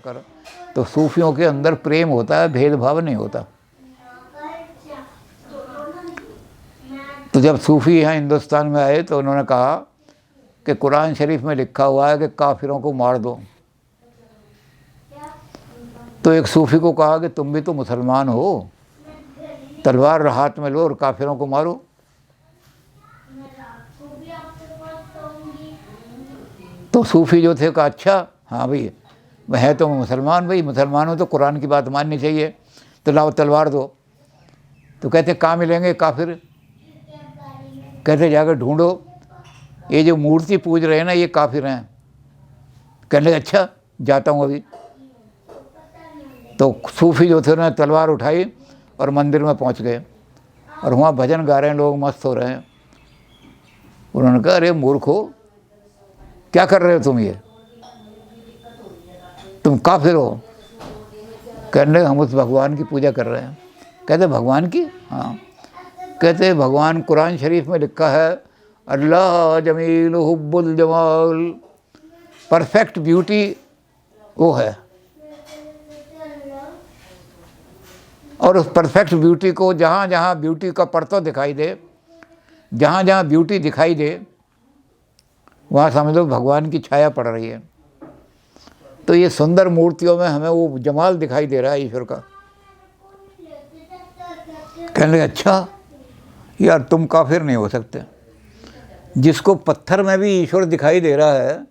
कर। तो सूफियों के अंदर प्रेम होता है, भेदभाव नहीं होता। तो जब सूफ़ी यहाँ हिंदुस्तान में आए तो उन्होंने कहा कि कुरान शरीफ में लिखा हुआ है कि काफिरों को मार दो। तो एक सूफ़ी को कहा कि तुम भी तो मुसलमान हो, तलवार हाथ में लो और काफिरों को मारो। तो सूफ़ी जो थे कहा अच्छा हाँ भाई, मैं है तो मुसलमान, भाई मुसलमान हो तो कुरान की बात माननी चाहिए, तो लाओ तलवार दो। तो कहते कहाँ मिलेंगे काफिर? कहते जाकर ढूंढो, ये जो मूर्ति पूज रहे हैं ना ये काफिर हैं। कहने लगे अच्छा जाता हूँ अभी। तो सूफ़ी जो थे उन्होंने तलवार उठाई और मंदिर में पहुँच गए और वहाँ भजन गा रहे हैं लोग, मस्त हो रहे हैं। उन्होंने कहा अरे मूर्खो, क्या कर रहे हो तुम, ये तुम काफिर हो। कहने लगे हम उस भगवान की पूजा कर रहे हैं। कहते भगवान की? हाँ। कहते भगवान कुरान शरीफ में लिखा है अल्लाह जमील हुब्बुल जमाल, परफेक्ट ब्यूटी वो है। और उस परफेक्ट ब्यूटी को जहाँ जहाँ ब्यूटी का परतों दिखाई दे, जहाँ जहाँ ब्यूटी दिखाई दे, वहाँ समझ लो भगवान की छाया पड़ रही है। तो ये सुंदर मूर्तियों में हमें वो जमाल दिखाई दे रहा है ईश्वर का। कहने लगे अच्छा यार तुम काफिर नहीं हो सकते, जिसको पत्थर में भी ईश्वर दिखाई दे रहा है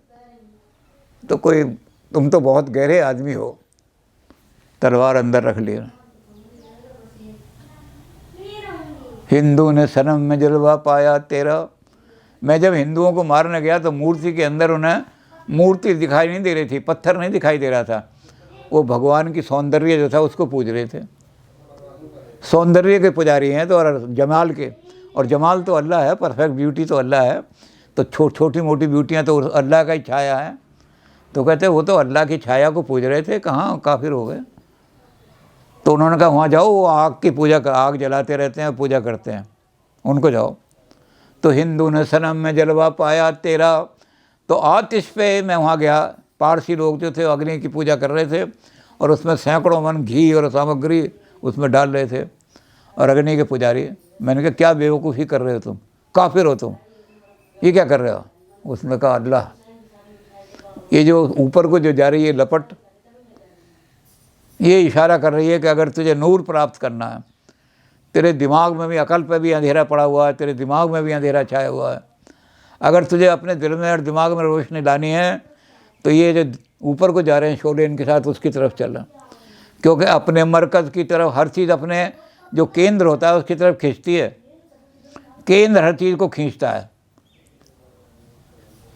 तो कोई, तुम तो बहुत गहरे आदमी हो। तलवार अंदर रख लिया। हिंदू ने सनम में जलवा पाया तेरा। मैं जब हिंदुओं को मारने गया तो मूर्ति के अंदर उन्हें मूर्ति दिखाई नहीं दे रही थी, पत्थर नहीं दिखाई दे रहा था, वो भगवान की सौंदर्य जो था उसको पूज रहे थे। सौंदर्य के पुजारी हैं तो, और जमाल के, और जमाल तो अल्लाह है, परफेक्ट ब्यूटी तो अल्लाह है। तो छोटी मोटी ब्यूटियाँ तो अल्लाह का ही छाया है। तो कहते वो तो अल्लाह की छाया को पूज रहे थे, कहाँ काफिर हो गए। तो उन्होंने कहा वहाँ जाओ, वो आग की पूजा, आग जलाते रहते हैं, पूजा करते हैं, उनको जाओ। तो हिंदू ने सनम में जलवा पाया तेरा। तो आतिश पे मैं वहाँ गया, पारसी लोग जो थे अग्नि की पूजा कर रहे थे और उसमें सैकड़ों मन घी और सामग्री उसमें डाल रहे थे, और अग्नि के पुजारी। मैंने कहा क्या बेवकूफ़ी कर रहे हो तुम, काफिर हो तुम, ये क्या कर रहे हो? उसने कहा अल्लाह, ये जो ऊपर को जो जा रही है लपट, ये इशारा कर रही है कि अगर तुझे नूर प्राप्त करना है, तेरे दिमाग में भी, अकल पे भी अंधेरा पड़ा हुआ है, तेरे दिमाग में भी अंधेरा छाया हुआ है, अगर तुझे अपने दिल में और दिमाग में रोशनी लानी है तो ये जो ऊपर को जा रहे हैं शोले इनके साथ, उसकी तरफ चलना। क्योंकि अपने मरकज़ की तरफ हर चीज़, अपने जो केंद्र होता है उसकी तरफ खींचती है, केंद्र हर चीज़ को खींचता है।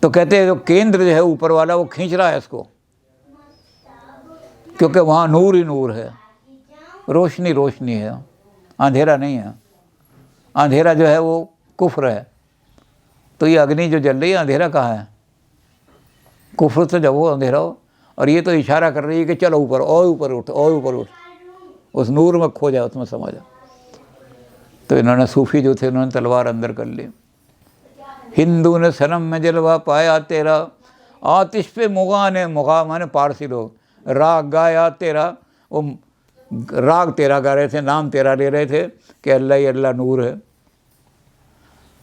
तो कहते हैं जो केंद्र जो है ऊपर वाला वो खींच रहा है इसको, क्योंकि वहाँ नूर ही नूर है, रोशनी रोशनी है, अंधेरा नहीं है। अंधेरा जो है वो कुफ्र है। तो ये अग्नि जो जल रही है, अंधेरा कहाँ है? कुफ्र तो जब वो अंधेरा हो, और ये तो इशारा कर रही है कि चलो ऊपर, और ऊपर उठ, और ऊपर उठ, उस नूर में खो जाओ, उसमें समा जाओ। तो इन्होंने सूफ़ी जो थे उन्होंने तलवार अंदर कर ली। हिंदू ने सनम में जलवा पाया तेरा, आतिश पे मुगा ने, मुगा माने पारसी लोग, राग गाया तेरा, वो राग तेरा गा रहे थे, नाम तेरा ले रहे थे कि अल्लाह ही अल्लाह नूर है।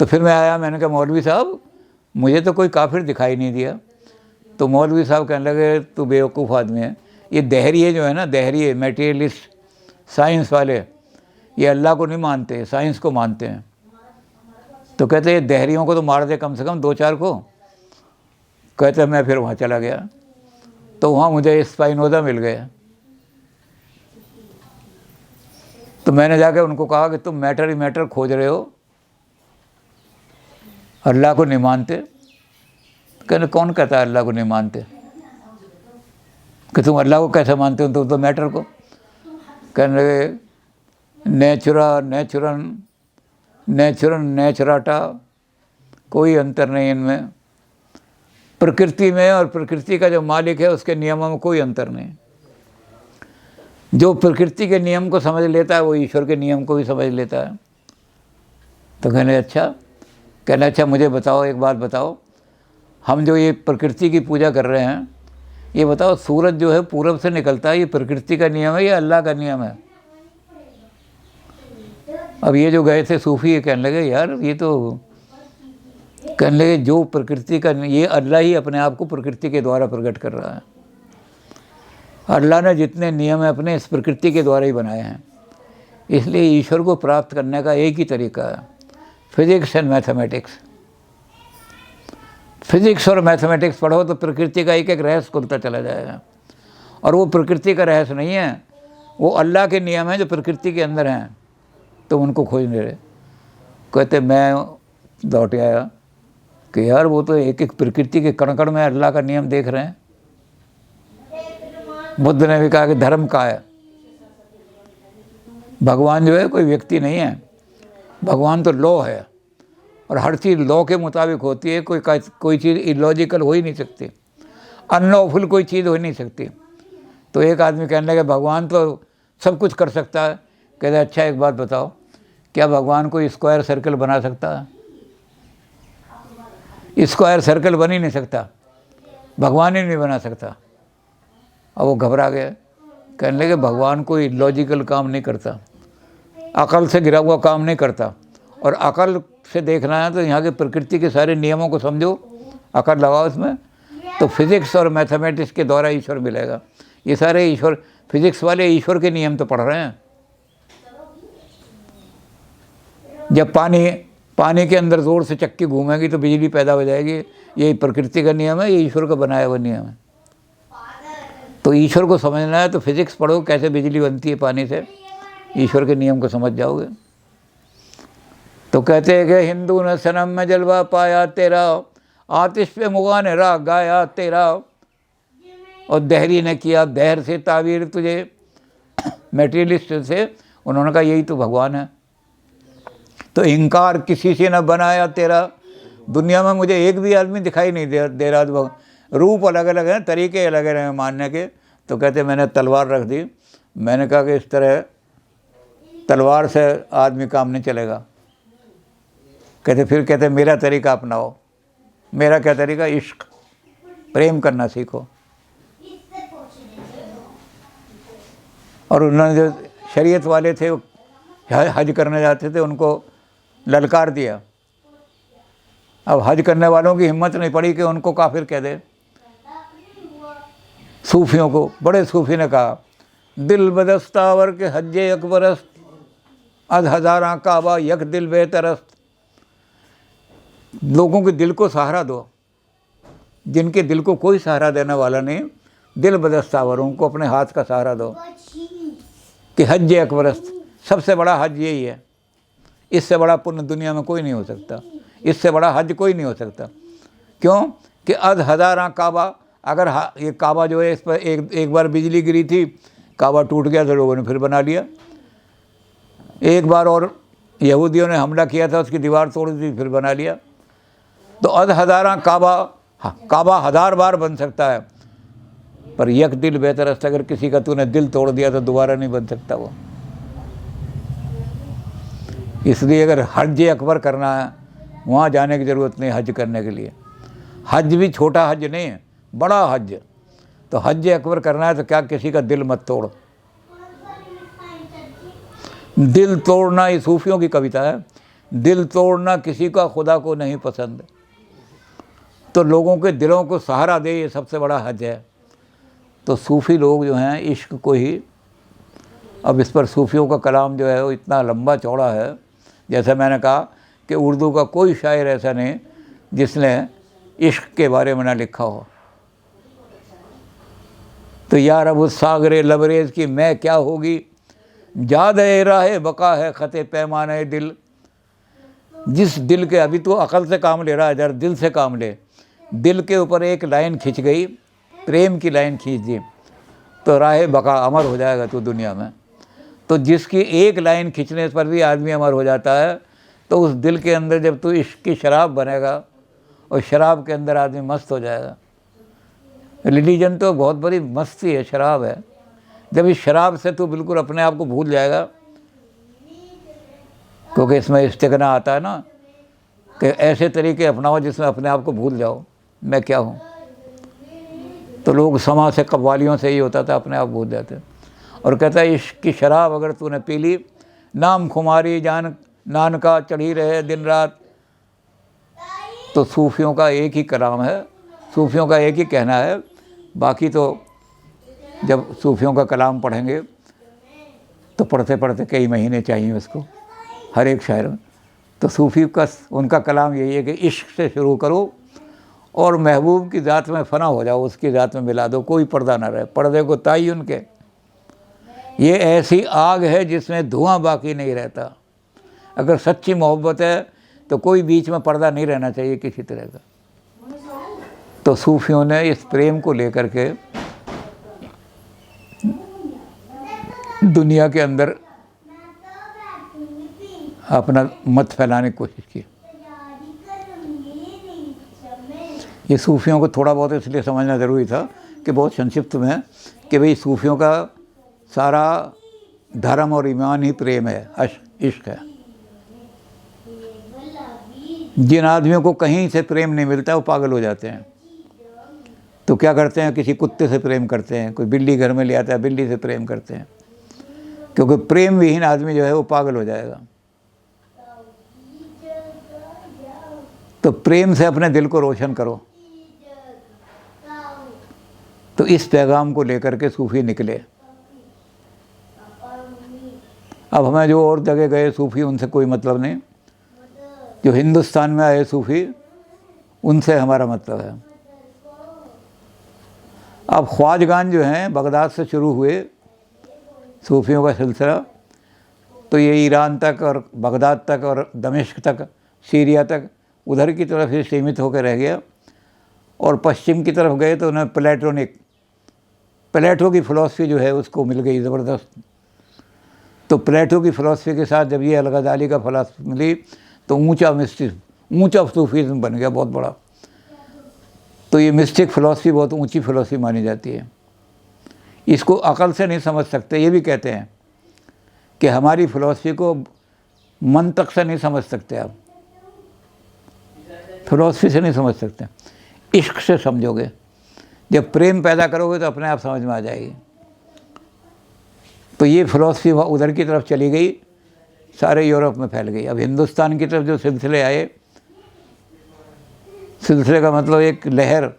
तो फिर मैं आया, मैंने कहा मौलवी साहब मुझे तो कोई काफिर दिखाई नहीं दिया। तो मौलवी साहब कहने लगे तू बेवकूफ़ आदमी है, ये दहरिए जो है ना, दहरिए मेटीरियलिस्ट साइंस वाले, ये अल्लाह को नहीं मानते, साइंस को मानते हैं। तो कहते ये दहरियों को तो मार दे कम से कम 2-4 को। कहते मैं फिर वहाँ चला गया, तो वहाँ मुझे स्पाइनोज़ा मिल गए। तो मैंने जाके उनको कहा कि तुम मैटर ही मैटर खोज रहे हो, अल्लाह को नहीं मानते। कहने कौन कहता है अल्लाह को नहीं मानते? कि तुम अल्लाह को कैसे मानते हो, तुम तो मैटर को। कहने लगे नेचुरा नेचुरन नेचुरन नेचुराटा, कोई अंतर नहीं इनमें। प्रकृति में और प्रकृति का जो मालिक है उसके नियमों में कोई अंतर नहीं। जो प्रकृति के नियम को समझ लेता है वो ईश्वर के नियम को भी समझ लेता है। तो कहने अच्छा, मुझे बताओ, एक बात बताओ, हम जो ये प्रकृति की पूजा कर रहे हैं, ये बताओ, सूरज जो है पूरब से निकलता है, ये प्रकृति का नियम है या अल्लाह का नियम है? अब ये जो गए थे सूफी, ये कहने लगे यार ये तो, कहने लगे जो प्रकृति का, ये अल्लाह ही अपने आप को प्रकृति के द्वारा प्रकट कर रहा है। अल्लाह ने जितने नियम है अपने इस प्रकृति के द्वारा ही बनाए हैं। इसलिए ईश्वर को प्राप्त करने का एक ही तरीका है, फिजिक्स एंड मैथमेटिक्स। फिजिक्स और मैथमेटिक्स पढ़ो तो प्रकृति का एक एक रहस्य खुलता चला जाएगा। और वो प्रकृति का रहस्य नहीं है, वो अल्लाह के नियम हैं जो प्रकृति के अंदर हैं, तो उनको खोजने रहे। कहते मैं लौट आया कि यार वो तो एक एक प्रकृति के कण कण में अल्लाह का नियम देख रहे हैं। बुद्ध ने भी कहा कि धर्म का है, भगवान जो है कोई व्यक्ति नहीं है, भगवान तो लॉ है, और हर चीज़ लॉ के मुताबिक होती है। कोई चीज़ इलॉजिकल हो ही नहीं सकती, अनलॉफुल कोई चीज़ हो ही नहीं सकती। तो एक आदमी कहने लगा भगवान तो सब कुछ कर सकता है। कहते अच्छा एक बात बताओ, क्या भगवान कोई स्क्वायर सर्कल बना सकता है? स्क्वायर सर्कल बन ही नहीं सकता, भगवान ही नहीं बना सकता। अब वो घबरा गया, कहने लगे भगवान कोई लॉजिकल काम नहीं करता, अकल से गिरा हुआ काम नहीं करता। और अकल से देखना है तो यहाँ के प्रकृति के सारे नियमों को समझो, अकल लगाओ इसमें, तो फिजिक्स और मैथमेटिक्स के द्वारा ईश्वर मिलेगा। ये सारे ईश्वर, फिजिक्स वाले ईश्वर के नियम तो पढ़ रहे हैं। जब पानी के अंदर ज़ोर से चक्की घूमेगी तो बिजली पैदा हो जाएगी, ये प्रकृति का नियम है, ये ईश्वर का बनाया हुआ नियम है। तो ईश्वर को समझना है तो फिजिक्स पढ़ो, कैसे बिजली बनती है पानी से, ईश्वर के नियम को समझ जाओगे। तो कहते हैं कि हिंदू ने सनम में जलवा पाया तेरा, आतिश पे मुगा ने राग गाया तेरा, और दहरी ने किया दहर से ताबीर तुझे, मेटीरियलिस्ट से उन्होंने कहा यही तो भगवान है। तो इनकार किसी से न बनाया तेरा, दुनिया में मुझे एक भी आदमी दिखाई नहीं दे रहा। तो रूप अलग अलग हैं, तरीके अलग अलग हैं मानने के। तो कहते मैंने तलवार रख दी, मैंने कहा कि इस तरह तलवार से आदमी काम नहीं चलेगा। कहते फिर कहते मेरा तरीका अपनाओ। मेरा क्या तरीका? इश्क, प्रेम करना सीखो। और उन्होंने जो शरीयत वाले थे हज करने जाते थे, उनको ललकार दिया। अब हज करने वालों की हिम्मत नहीं पड़ी कि उनको काफिर कह दे। सूफियों को, बड़े सूफी ने कहा दिल बदस्तावर के हज्जे अकबरस्त, अध हजारा काबा यक दिल बेतरस्त। लोगों के दिल को सहारा दो, जिनके दिल को कोई सहारा देने वाला नहीं, दिल बदस्तावर, उनको अपने हाथ का सहारा दो कि हज्जे अकबरस्त, सबसे बड़ा हज यही है। इससे बड़ा पुण्य दुनिया में कोई नहीं हो सकता, इससे बड़ा हज कोई नहीं हो सकता। क्यों कि अध हजारा काबा, अगर ये काबा जो है, इस पर एक बार बिजली गिरी थी, काबा टूट गया तो लोगों ने फिर बना लिया। एक बार और यहूदियों ने हमला किया था, उसकी दीवार तोड़ दी, फिर बना लिया। तो अध हजारा काबा 1000 बार बन सकता है, पर यक दिल बेहतर, अगर किसी का तूने दिल तोड़ दिया तो दोबारा नहीं बन सकता वो। इसलिए अगर हज अकबर करना है, वहाँ जाने की ज़रूरत नहीं हज करने के लिए। हज भी छोटा हज नहीं है, बड़ा हज। तो हज अकबर करना है तो क्या, किसी का दिल मत तोड़। दिल तोड़ना, ये सूफियों की कविता है, दिल तोड़ना किसी का खुदा को नहीं पसंद। तो लोगों के दिलों को सहारा दे, ये सबसे बड़ा हज है। तो सूफ़ी लोग जो हैं इश्क को ही, अब इस पर सूफियों का कलाम जो है वो इतना लंबा चौड़ा है। जैसे मैंने कहा कि उर्दू का कोई शायर ऐसा नहीं जिसने इश्क के बारे में ना लिखा हो। तो यार अब उस सागरे लबरेज़ की मैं क्या होगी, जाद ए राह बका है ख़ते पैमाने दिल। जिस दिल के, अभी तो अकल से काम ले रहा है, जरा दिल से काम ले। दिल के ऊपर एक लाइन खिंच गई, प्रेम की लाइन खींच दी, तो राह बका, अमर हो जाएगा तू दुनिया में। तो जिसकी एक लाइन खींचने पर भी आदमी अमर हो जाता है, तो उस दिल के अंदर जब तू इश्क की शराब बनेगा, और शराब के अंदर आदमी मस्त हो जाएगा। रिलीजन तो बहुत बड़ी मस्ती है, शराब है। जब इस शराब से तू बिल्कुल अपने आप को भूल जाएगा, क्योंकि इसमें इस्तिग़ना आता है ना, कि ऐसे तरीके अपनाओ जिसमें अपने आप को भूल जाओ मैं क्या हूँ। तो लोग समाज से कव्वालियों से ही होता था, अपने आप भूल जाते। और कहता है इश्क की शराब अगर तूने पी ली, नाम खुमारी जान नान का चढ़ी रहे दिन रात। तो सूफियों का एक ही कलाम है, सूफियों का एक ही कहना है। बाकी तो जब सूफियों का कलाम पढ़ेंगे तो पढ़ते पढ़ते कई महीने चाहिए उसको, हर एक शायर में। तो सूफ़ी का उनका कलाम यही है कि इश्क से शुरू करो और महबूब की ज़ात में फ़ना हो जाओ, उसकी ज़ात में मिला दो, कोई पर्दा ना रहे। पर्दे को ताई उनके, ये ऐसी आग है जिसमें धुआं बाकी नहीं रहता। अगर सच्ची मोहब्बत है तो कोई बीच में पर्दा नहीं रहना चाहिए किसी तरह का। तो सूफियों ने इस प्रेम को लेकर के दुनिया के अंदर अपना मत फैलाने की कोशिश की। ये सूफियों को थोड़ा बहुत इसलिए समझना ज़रूरी था कि बहुत संक्षिप्त में कि भाई सूफियों का सारा धर्म और ईमान ही प्रेम है, इश्क है। जिन आदमियों को कहीं से प्रेम नहीं मिलता वो पागल हो जाते हैं। तो क्या करते हैं, किसी कुत्ते से प्रेम करते हैं, कोई बिल्ली घर में ले आता है बिल्ली से प्रेम करते हैं, क्योंकि प्रेम विहीन आदमी जो है वो पागल हो जाएगा। तो प्रेम से अपने दिल को रोशन करो। तो इस पैगाम को लेकर के सूफ़ी निकले। अब हमें जो और जगह गए सूफ़ी, उनसे कोई मतलब नहीं। जो हिंदुस्तान में आए सूफ़ी, उनसे हमारा मतलब है। अब ख्वाजगान जो हैं बगदाद से शुरू हुए सूफ़ियों का सिलसिला, तो ये ईरान तक और बगदाद तक और दमिश्क तक, सीरिया तक, उधर की तरफ ही सीमित होकर रह गया। और पश्चिम की तरफ गए तो उन्हें प्लेटो की फ़िलासफ़ी जो है उसको मिल गई ज़बरदस्त। तो प्लेटो की फ़िलासफ़ी के साथ जब ये अल-गज़ाली का फ़िलासफ़ी मिली तो ऊंचा सूफीज़म बन गया, बहुत बड़ा। तो ये मिस्टिक फ़िलासफ़ी बहुत ऊंची फ़िलासफ़ी मानी जाती है। इसको अकल से नहीं समझ सकते। ये भी कहते हैं कि हमारी फ़िलासफ़ी को मंतक से नहीं समझ सकते, आप फ़िलासफ़ी से नहीं समझ सकते, इश्क से समझोगे। जब प्रेम पैदा करोगे तो अपने आप समझ में आ जाएगी। तो ये फ़िलासफ़ी उधर की तरफ चली गई, सारे यूरोप में फैल गई। अब हिंदुस्तान की तरफ जो सिलसिले आए, सिलसिले का मतलब एक लहर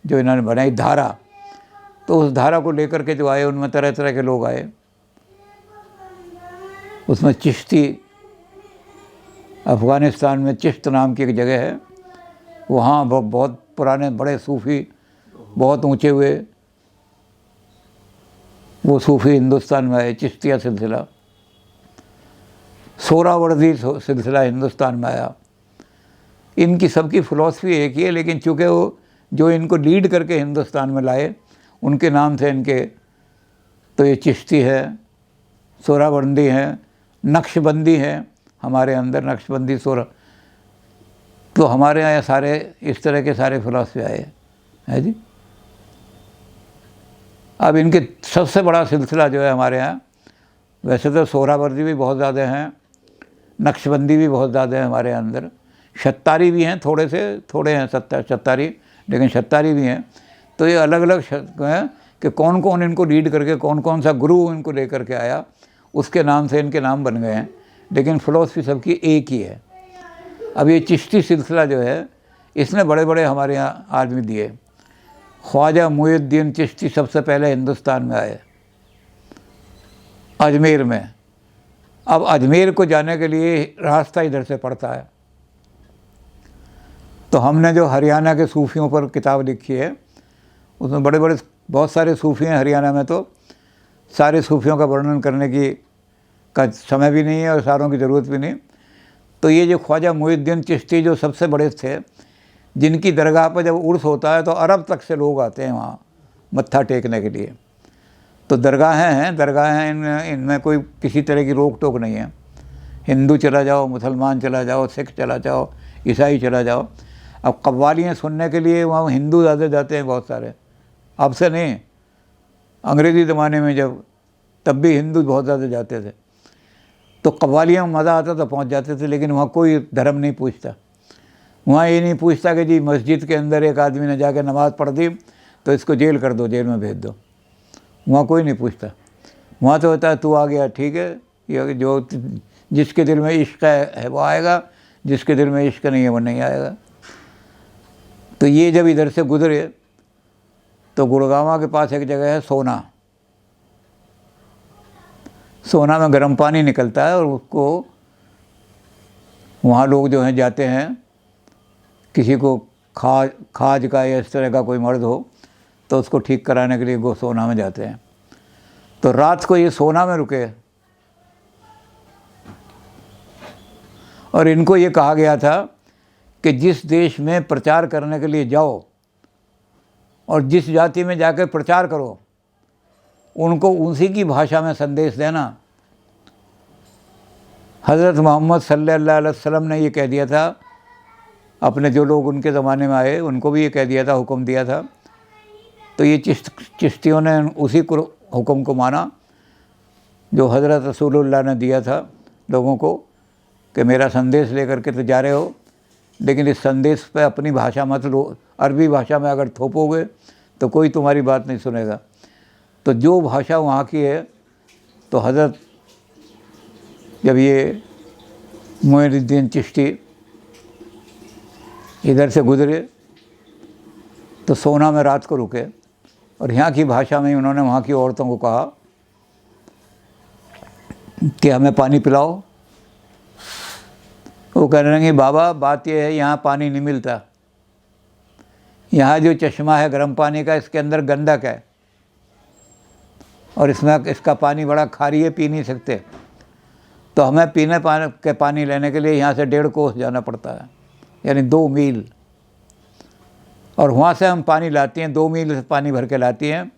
जो इन्होंने बनाई, धारा। तो उस धारा को लेकर के जो आए उनमें तरह तरह के लोग आए। उसमें चिश्ती, अफ़गानिस्तान में चिश्त नाम की एक जगह है, वहाँ बहुत पुराने बड़े सूफ़ी, बहुत ऊंचे हुए वो सूफ़ी हिंदुस्तान में आए। चिश्तिया सिलसिला, सोहरावर्दी सिलसिला हिंदुस्तान में आया। इनकी सबकी फ़िलासफ़ी एक ही है, लेकिन चूँकि वो जो इनको लीड करके हिंदुस्तान में लाए उनके नाम थे इनके, तो ये चिश्ती है, सोहरावर्दी है, नक्शबंदी है। हमारे अंदर नक्शबंदी, सोहरा, तो हमारे यहाँ सारे इस तरह के सारे फ़िलासफ़ी आए हैं जी। अब इनके सबसे बड़ा सिलसिला जो है हमारे यहाँ, वैसे तो सोहरावर्दी भी बहुत ज़्यादा हैं, नक्शबंदी भी बहुत ज़्यादा है हमारे अंदर, शत्तारी भी हैं, थोड़े हैं शत्तारी, लेकिन शत्तारी भी हैं। तो ये अलग अलग हैं कि कौन कौन इनको लीड करके, कौन कौन सा गुरु इनको लेकर के आया, उसके नाम से इनके नाम बन गए हैं। लेकिन फ़िलासफ़ी सबकी एक ही है। अब ये चिश्ती सिलसिला जो है, इसने बड़े बड़े हमारे यहाँ आदमी दिए। ख्वाजा मुइनुद्दीन चिश्ती सबसे पहले हिंदुस्तान में आए, अजमेर में। अब अजमेर को जाने के लिए रास्ता इधर से पड़ता है। तो हमने जो हरियाणा के सूफ़ियों पर किताब लिखी है, उसमें बड़े बड़े बहुत सारे सूफ़ी हैं हरियाणा में। तो सारे सूफ़ियों का वर्णन करने का समय भी नहीं है और सारों की ज़रूरत भी नहीं। तो ये जो ख्वाजा मुइनुद्दीन चिश्ती जो सबसे बड़े थे, जिनकी दरगाह पर जब उर्स होता है तो अरब तक से लोग आते हैं वहाँ मत्था टेकने के लिए। तो दरगाहें इनमें कोई किसी तरह की रोक टोक नहीं है। हिंदू चला जाओ, मुसलमान चला जाओ, सिख चला जाओ, ईसाई चला जाओ। अब कव्वालियाँ सुनने के लिए वहाँ हिंदू ज़्यादा जाते हैं बहुत सारे, अब से नहीं, अंग्रेज़ी ज़माने में जब, तब भी हिंदू बहुत ज़्यादा जाते थे। तो कव्वालियाँ में मज़ा आता तो पहुँच जाते थे, लेकिन वहाँ कोई धर्म नहीं पूछता। वहाँ ये नहीं पूछता कि जी मस्जिद के अंदर एक आदमी ने जाकर नमाज़ पढ़ दी तो इसको जेल कर दो, जेल में भेज दो। वहाँ कोई नहीं पूछता, वहाँ तो होता है तू आ गया ठीक है, ये जो जिसके दिल में इश्क है वो आएगा, जिसके दिल में इश्क नहीं है वो नहीं आएगा। तो ये जब इधर से गुजरे तो गुड़गांव के पास एक जगह है सोना। सोना में गर्म पानी निकलता है और उसको वहाँ लोग जो हैं जाते हैं, किसी को खाज का या इस तरह का कोई मर्द हो तो उसको ठीक कराने के लिए वो सोना में जाते हैं। तो रात को ये सोना में रुके और इनको ये कहा गया था कि जिस देश में प्रचार करने के लिए जाओ और जिस जाति में जाकर प्रचार करो उनको उसी की भाषा में संदेश देना। हज़रत मोहम्मद सल्लल्लाहु अलैहि वसल्लम ने ये कह दिया था, अपने जो लोग उनके ज़माने में आए उनको भी ये कह दिया था, हुक्म दिया था। तो ये चिश्तियों ने उसी को हुक्म को माना जो हज़रत रसूलुल्लाह ने दिया था लोगों को कि मेरा संदेश लेकर के तो जा रहे हो, लेकिन इस संदेश पे अपनी भाषा मत लो, अरबी भाषा में अगर थोपोगे तो कोई तुम्हारी बात नहीं सुनेगा। तो जो भाषा वहाँ की है, तो हज़रत जब ये मोइनुद्दीन चिश्ती इधर से गुजरे तो सोना में रात को रुके और यहाँ की भाषा में उन्होंने वहाँ की औरतों को कहा कि हमें पानी पिलाओ। वो कह रहे हैं कि बाबा बात यह है यहाँ पानी नहीं मिलता, यहाँ जो चश्मा है गर्म पानी का इसके अंदर गंदक है और इसमें इसका पानी बड़ा खारी है, पी नहीं सकते। तो हमें पीने के पानी लेने के लिए यहाँ से 1.5 कोस जाना पड़ता है, यानी 2 मील। और वहाँ से हम पानी लाती हैं, 2 मील से पानी भर के लाती हैं,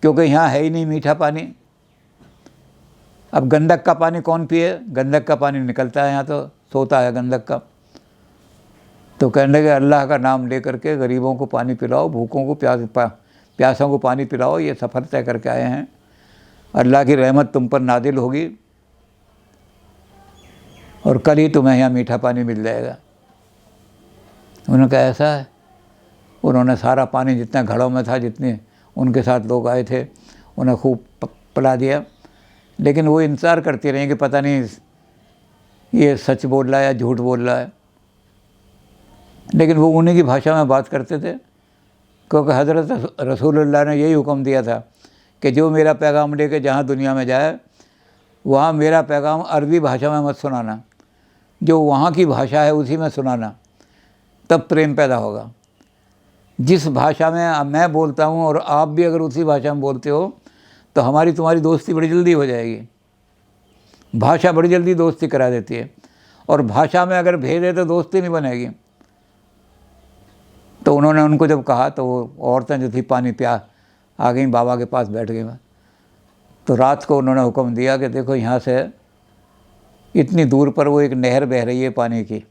क्योंकि यहाँ है ही नहीं मीठा पानी। अब गंदक का पानी कौन पिए, गंदक का पानी निकलता है यहाँ तो सोता है गंदक का। तो कहने लगे अल्लाह का नाम ले करके गरीबों को पानी पिलाओ, भूखों को प्यासों को पानी पिलाओ, ये सफ़र तय करके आए हैं, अल्लाह की रहमत तुम पर नादिल होगी और कल ही तुम्हें यहाँ मीठा पानी मिल जाएगा। उन्होंने कहा ऐसा है। उन्होंने सारा पानी जितना घड़ों में था, जितने उनके साथ लोग आए थे, उन्हें खूब पिला दिया। लेकिन वो इंतज़ार करती रही कि पता नहीं ये सच बोल रहा है या झूठ बोल रहा है। लेकिन वो उन्हीं की भाषा में बात करते थे, क्योंकि हज़रत रसूलुल्लाह ने यही हुक्म दिया था कि जो मेरा पैगाम लेके जहाँ दुनिया में जाए वहाँ मेरा पैगाम अरबी भाषा में मत सुनाना, जो वहाँ की भाषा है उसी में सुनाना, तब प्रेम पैदा होगा। जिस भाषा में मैं बोलता हूँ और आप भी अगर उसी भाषा में बोलते हो तो हमारी तुम्हारी दोस्ती बड़ी जल्दी हो जाएगी। भाषा बड़ी जल्दी दोस्ती करा देती है, और भाषा में अगर भेद है तो दोस्ती नहीं बनेगी। तो उन्होंने उनको जब कहा तो वो औरतें जो थी पानी प्या आ गई, बाबा के पास बैठ गई। तो रात को उन्होंने हुक्म दिया कि देखो यहाँ से इतनी दूर पर वो एक नहर बह रही है पानी की।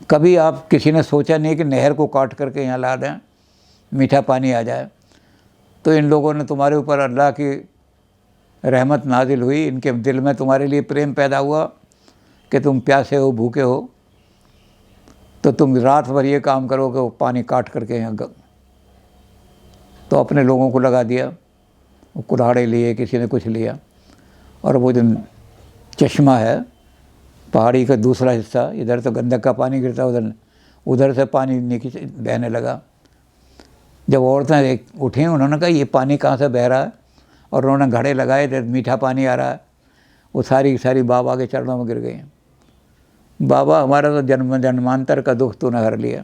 कभी आप किसी ने सोचा नहीं कि नहर को काट करके यहाँ ला दें, मीठा पानी आ जाए। तो इन लोगों ने तुम्हारे ऊपर अल्लाह की रहमत नाजिल हुई, इनके दिल में तुम्हारे लिए प्रेम पैदा हुआ कि तुम प्यासे हो, भूखे हो, तो तुम रात भर ये काम करो कि वो पानी काट करके यहाँ तो अपने लोगों को लगा दिया। वो कुल्हाड़े लिए, किसी ने कुछ लिया, और वो जो चश्मा है पहाड़ी का दूसरा हिस्सा, इधर तो गंदक का पानी गिरता, उधर से पानी नीचे बहने लगा। जब औरतें उठी उन्होंने कहा ये पानी कहाँ से बह रहा है, और उन्होंने घड़े लगाए थे, मीठा पानी आ रहा है। वो सारी सारी बाबा के चरणों में गिर गई। बाबा हमारा तो जन्मांतर का दुख तूने हर लिया।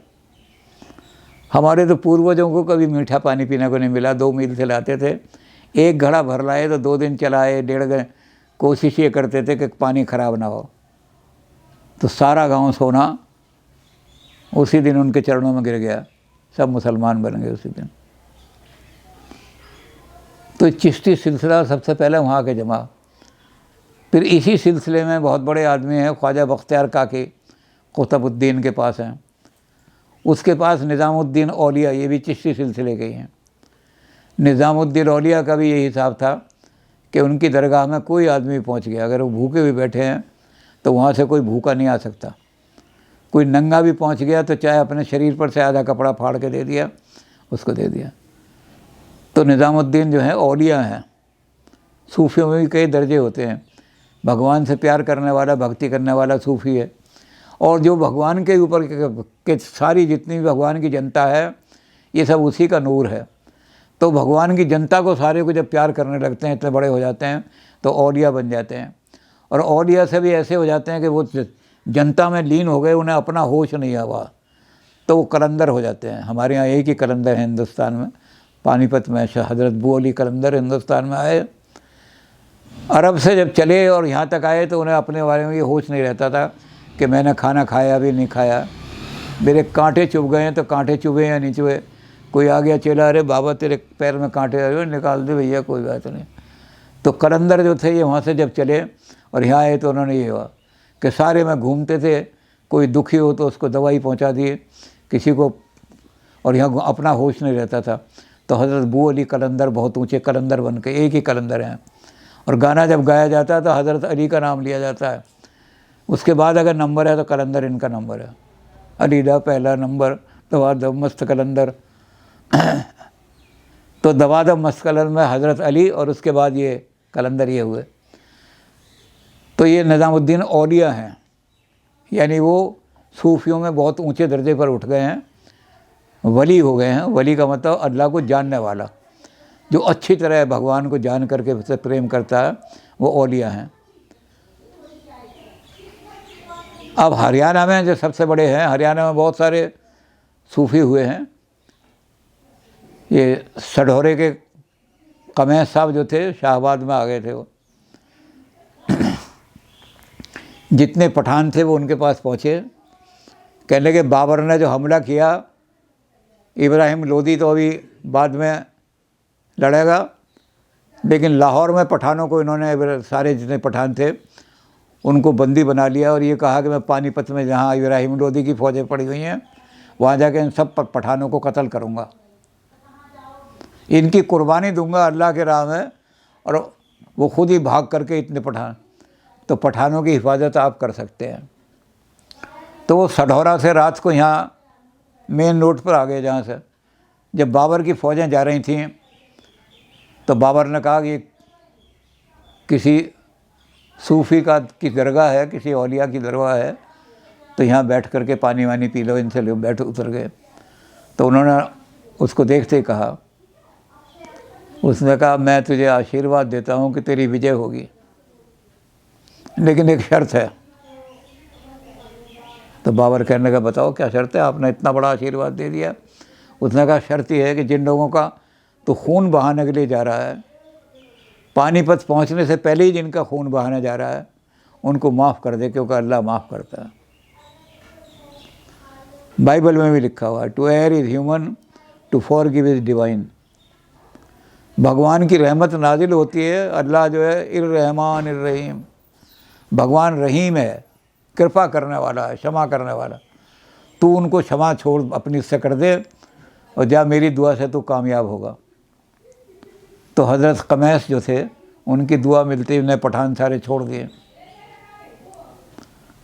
हमारे तो पूर्वजों को कभी मीठा पानी पीने को नहीं मिला, 2 मील से लाते थे, 1 घड़ा भर लाए तो 2 दिन चलाए, 1.5 कोशिश ये करते थे कि पानी ख़राब ना हो। तो सारा गांव सोना उसी दिन उनके चरणों में गिर गया, सब मुसलमान बन गए उसी दिन। तो चिश्ती सिलसिला सबसे पहले वहाँ के जमा। फिर इसी सिलसिले में बहुत बड़े आदमी हैं, ख्वाजा बख्तियार काकी कुतुबुद्दीन के पास हैं, उसके पास निज़ामुद्दीन औलिया, ये भी चिश्ती सिलसिले के ही हैं। निज़ामुद्दीन औलिया का भी यही हिसाब था कि उनकी दरगाह में कोई आदमी पहुँच गया, अगर वो भूखे भी बैठे हैं तो वहाँ से कोई भूखा नहीं आ सकता। कोई नंगा भी पहुँच गया तो चाहे अपने शरीर पर से आधा कपड़ा फाड़ के दे दिया उसको दे दिया। तो निज़ामुद्दीन जो है औलिया हैं। सूफियों में भी कई दर्जे होते हैं। भगवान से प्यार करने वाला, भक्ति करने वाला सूफी है, और जो भगवान के ऊपर के सारी जितनी भी भगवान की जनता है, ये सब उसी का नूर है। तो भगवान की जनता को सारे को जब प्यार करने लगते हैं, इतने बड़े हो जाते हैं, तो औलिया बन जाते हैं। और औलिया से भी ऐसे हो जाते हैं कि वो जनता में लीन हो गए, उन्हें अपना होश नहीं हुआ, तो वो कलंदर हो जाते हैं। हमारे यहाँ एक ही कलंदर है हिंदुस्तान में, पानीपत में हज़रत बू अली कलंदर हिंदुस्तान में आए। अरब से जब चले और यहाँ तक आए तो उन्हें अपने बारे में ये होश नहीं रहता था कि मैंने खाना खाया भी नहीं खाया, मेरे कांटे चुभ गए हैं तो कांटे चुभे या नहीं चुभे। कोई आ गया चेला, अरे बाबा तेरे पैर में कांटे आ रहे, निकाल दे भैया, कोई बात नहीं। तो कलंदर जो थे ये वहाँ से जब चले और यहाँ आए तो उन्होंने ये हुआ कि सारे में घूमते थे, कोई दुखी हो तो उसको दवाई पहुँचा दिए किसी को, और यहाँ अपना होश नहीं रहता था। तो हज़रत बू अली कलंदर बहुत ऊँचे कलंदर बन के, एक ही कलंदर हैं। और गाना जब गाया जाता है तो हज़रत अली का नाम लिया जाता है, उसके बाद अगर नंबर है तो कलंदर इनका नंबर है। अली दा पहला नंबर, दवादम मस्त कलंदर। तो दवादम मस्त कलंदर में हज़रत अली और उसके बाद ये कलंदर ये हुए। तो ये निज़ामुद्दीन औलिया हैं, यानी वो सूफियों में बहुत ऊंचे दर्जे पर उठ गए हैं, वली हो गए हैं। वली का मतलब अल्लाह को जानने वाला, जो अच्छी तरह भगवान को जान करके उससे प्रेम करता है, वो औलिया हैं। अब हरियाणा में जो सबसे बड़े हैं, हरियाणा में बहुत सारे सूफ़ी हुए हैं। ये सढौरे के कमैस साहब जो थे, शाहबाद में आ गए थे वो। जितने पठान थे वो उनके पास पहुँचे, कहने लगे बाबर ने जो हमला किया, इब्राहिम लोदी तो अभी बाद में लड़ेगा, लेकिन लाहौर में पठानों को इन्होंने, सारे जितने पठान थे उनको बंदी बना लिया, और ये कहा कि मैं पानीपत में जहाँ इब्राहिम लोदी की फ़ौजें पड़ी हुई हैं वहाँ जाके इन सब पठानों को कत्ल करूँगा, इनकी कुर्बानी दूंगा अल्लाह के राह में। और वो खुद ही भाग करके इतने पठान, तो पठानों की हिफाजत आप कर सकते हैं। तो वो सढौरा से रात को यहाँ मेन रोड पर आ गए, जहाँ से जब बाबर की फ़ौजें जा रही थीं तो बाबर ने कहा कि किसी सूफ़ी की दरगाह है, किसी औलिया की दरगाह है, तो यहाँ बैठ करके पानी वानी पी लो इनसे। लोग बैठ उतर गए। तो उन्होंने उसको देखते ही कहा, उसने कहा मैं तुझे आशीर्वाद देता हूँ कि तेरी विजय होगी, लेकिन एक शर्त है। तो बाबर कहने का बताओ क्या शर्त है, आपने इतना बड़ा आशीर्वाद दे दिया। उसने कहा शर्त यह है कि जिन लोगों का तो खून बहाने के लिए जा रहा है, पानीपत पहुंचने से पहले ही जिनका खून बहाने जा रहा है, उनको माफ़ कर दे, क्योंकि अल्लाह माफ़ करता है। बाइबल में भी लिखा हुआ है, to err is human, to forgive is divine. भगवान की रहमत नाजिल होती है, अल्लाह जो है इर-रहमान इर-रहीम, भगवान रहीम है, कृपा करने वाला है, क्षमा करने वाला। तू उनको क्षमा छोड़ अपनी से कर दे और जा, मेरी दुआ से तू कामयाब होगा। तो हज़रत कमैस जो थे उनकी दुआ मिलती, उन्हें पठान सारे छोड़ दिए।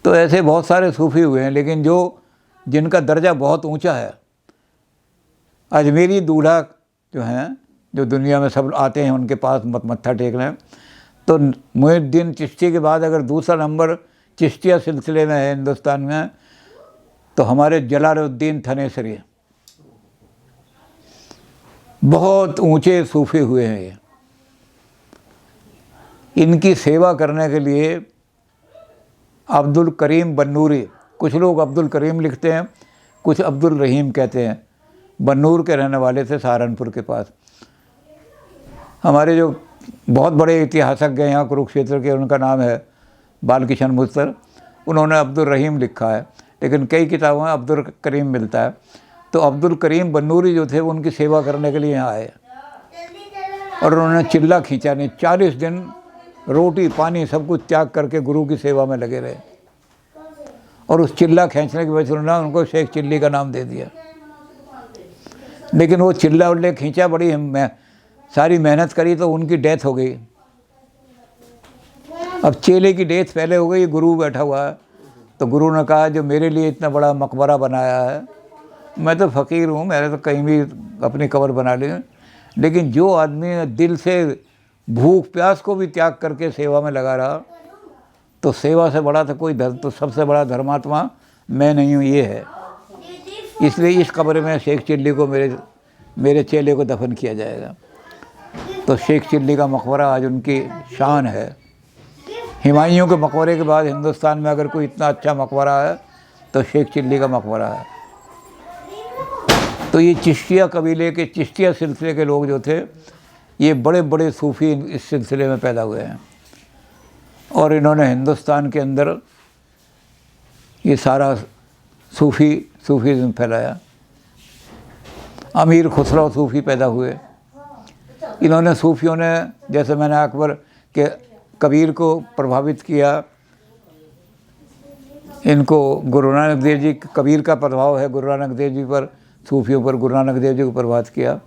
तो ऐसे बहुत सारे सूफ़ी हुए हैं, लेकिन जिनका दर्जा बहुत ऊंचा है, अजमेरी दूल्हा जो हैं, जो दुनिया में सब आते हैं उनके पास मत्था टेकने, तो मुहिद्दीन चिश्ती के बाद अगर दूसरा नंबर चिश्तिया सिलसिले में है हिंदुस्तान में, तो हमारे जलालुद्दीन थनेसरी बहुत ऊंचे सूफ़ी हुए हैं। ये इनकी सेवा करने के लिए अब्दुल करीम बन्नूरी, कुछ लोग अब्दुल करीम लिखते हैं, कुछ अब्दुल रहीम कहते हैं, बन्नूर के रहने वाले थे सहारनपुर के पास। हमारे जो बहुत बड़े इतिहासज्ञ हैं यहाँ कुरुक्षेत्र के, उनका नाम है बालकिशन मुस्तर, उन्होंने अब्दुल रहीम लिखा है, लेकिन कई किताबों में अब्दुल करीम मिलता है। तो अब्दुल करीम बन्नूरी जो थे वो उनकी सेवा करने के लिए यहाँ आए, और उन्होंने चिल्ला खींचा नहीं, 40 दिन रोटी पानी सब कुछ त्याग करके गुरु की सेवा में लगे रहे। और उस चिल्ला खींचने की वजह से उन्होंने उनको शेख चिल्ली का नाम दे दिया। लेकिन वो चिल्ला उल्ले खींचा, बड़ी सारी मेहनत करी, तो उनकी डेथ हो गई। अब चेले की डेथ पहले हो गई, गुरु बैठा हुआ है, तो गुरु ने कहा जो मेरे लिए इतना बड़ा मकबरा बनाया है मैं तो फ़कीर हूँ, मैंने तो कहीं भी अपनी कब्र बना ली, लेकिन जो आदमी दिल से भूख प्यास को भी त्याग करके सेवा में लगा रहा, तो सेवा से बड़ा तो कोई धर्म, तो सबसे बड़ा धर्मात्मा मैं नहीं हूँ, ये है। इसलिए इस कब्र में शेख चिल्ली को मेरे चेले को दफन किया जाएगा। तो शेख चिल्ली का मकबरा आज उनकी शान है। हुमायूं के मकबरे के बाद हिंदुस्तान में अगर कोई इतना अच्छा मकबरा है तो शेख चिल्ली का मकबरा है। तो ये चिश्तिया कबीले के, चिश्तिया सिलसिले के लोग जो थे, ये बड़े बड़े सूफ़ी इस सिलसिले में पैदा हुए हैं और इन्होंने हिंदुस्तान के अंदर ये सारा सूफ़ीज़म फैलाया। अमीर खुसरो सूफ़ी पैदा हुए। इन्होंने सूफ़ियों ने, जैसे मैंने अकबर के कबीर को प्रभावित किया, इनको गुरु नानक देव जी, कबीर का प्रभाव है गुरु नानक देव जी पर, सूफ़ियों पर गुरु नानक देव जी को प्रभावित किया।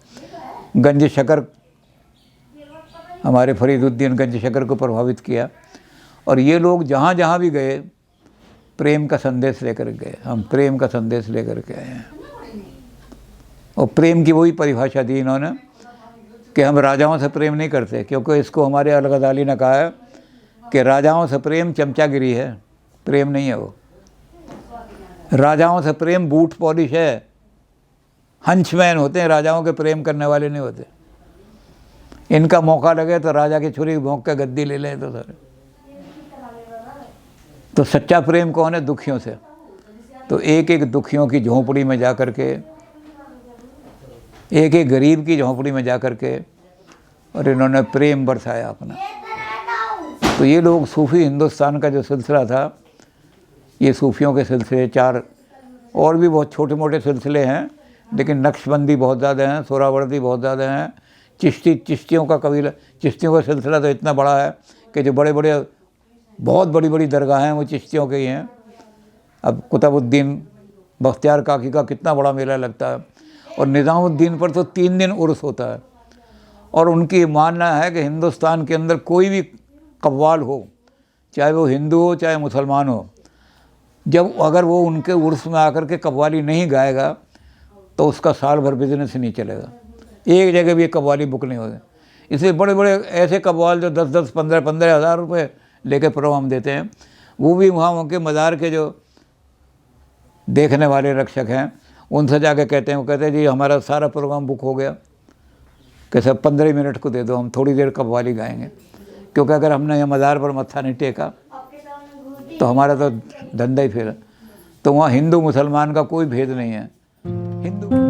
गंज शकर, हमारे फरीदुद्दीन गंज शकर को प्रभावित किया। और ये लोग जहाँ जहाँ भी गए प्रेम का संदेश लेकर गए। हम प्रेम का संदेश लेकर के आए हैं। और प्रेम की वही परिभाषा दी इन्होंने कि हम राजाओं से प्रेम नहीं करते, क्योंकि इसको हमारे अल-गज़ाली ने कहा है कि राजाओं से प्रेम चमचागिरी है, प्रेम नहीं है वो। राजाओं से प्रेम बूट पॉलिश है, हंचमैन होते हैं, राजाओं के प्रेम करने वाले नहीं होते। इनका मौका लगे तो राजा की छुरी भोंक के गद्दी ले लें तो सारे। तो सच्चा प्रेम कौन है? दुखियों से। तो एक एक दुखियों की झोंपड़ी में जा कर के, एक एक गरीब की झोंपड़ी में जा कर के, और इन्होंने प्रेम बरसाया अपना। तो ये लोग सूफ़ी, हिंदुस्तान का जो सिलसिला था, ये सूफ़ियों के सिलसिले, चार और भी बहुत छोटे मोटे सिलसिले हैं, लेकिन नक्शबंदी बहुत ज़्यादा हैं, सोहरावर्दी बहुत ज़्यादा हैं, चिश्तियों का कबीला, चिश्तियों का सिलसिला तो इतना बड़ा है कि जो बड़े बड़े, बहुत बड़ी बड़ी दरगाहें हैं वो चिश्तियों के ही हैं। अब कुतुबुद्दीन बख्तियार काकी का कितना बड़ा मेला लगता है, और निज़ामुद्दीन पर तो 3 दिन उर्स होता है। और उनकी मानना है कि हिंदुस्तान के अंदर कोई भी कव्वाल हो, चाहे वो हिंदू हो चाहे मुसलमान हो, जब अगर वो उनके उर्स में आकर के कव्वाली नहीं गाएगा तो उसका साल भर बिजनेस नहीं चलेगा, एक जगह भी कव्वाली बुक नहीं होगी। इसलिए बड़े बड़े ऐसे कव्वाल जो 10-10, 15-15 हज़ार रुपये लेके प्रोग्राम देते हैं, वो भी वहाँ के मज़ार के जो देखने वाले रक्षक हैं उनसे जाके कहते हैं, वो कहते हैं जी हमारा सारा प्रोग्राम बुक हो गया, कैसे 15 मिनट को दे दो, हम थोड़ी देर कव्वाली गाएंगे, क्योंकि अगर हमने यहाँ मज़ार पर मत्था नहीं टेका तो हमारा तो धंधा ही फेल। तो वहाँ हिंदू मुसलमान का कोई भेद नहीं है। हिंदू